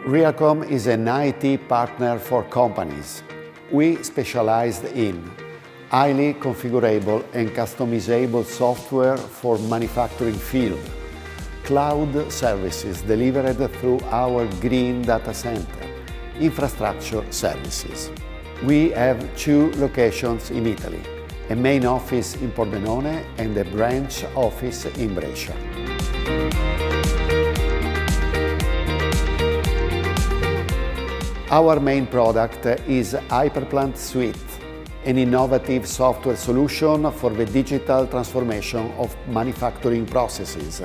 Realcom is an IT partner for companies. We specialize in highly configurable and customizable software for manufacturing field, cloud services delivered through our Green Data Center, infrastructure services. We have 2 locations in Italy, a main office in Pordenone and a branch office in Brescia. Our main product is HyperPlant Suite, an innovative software solution for the digital transformation of manufacturing processes.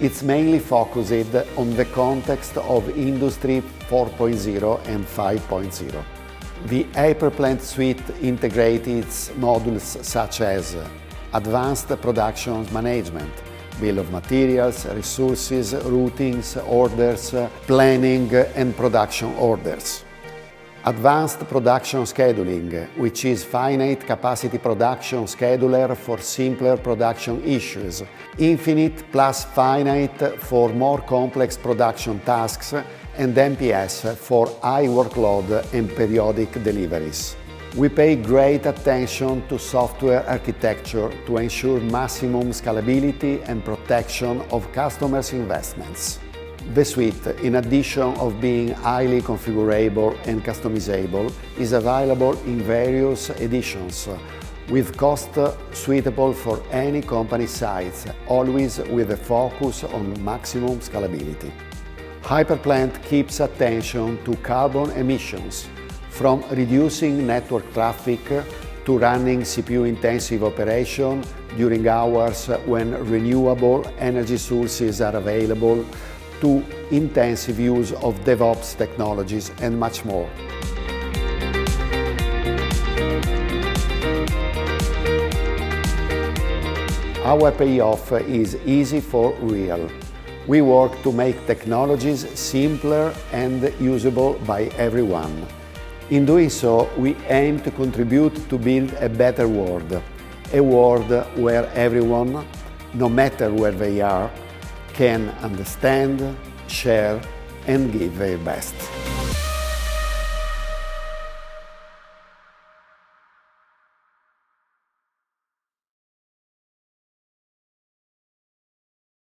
It's mainly focused on the context of Industry 4.0 and 5.0. The HyperPlant Suite integrates modules such as advanced production management, bill of materials, resources, routings, orders, planning and production orders. Advanced production scheduling, which is finite capacity production scheduler for simpler production issues, infinite plus finite for more complex production tasks, and MPS for high workload and periodic deliveries. We pay great attention to software architecture to ensure maximum scalability and protection of customers' investments. The suite, in addition of being highly configurable and customizable, is available in various editions, with cost suitable for any company size, always with a focus on maximum scalability. HyperPlant keeps attention to carbon emissions, from reducing network traffic to running CPU-intensive operation during hours when renewable energy sources are available, to intensive use of DevOps technologies and much more. Our payoff is easy for real. We work to make technologies simpler and usable by everyone. In doing so, we aim to contribute to build a better world, a world where everyone, no matter where they are, can understand, share and give their best.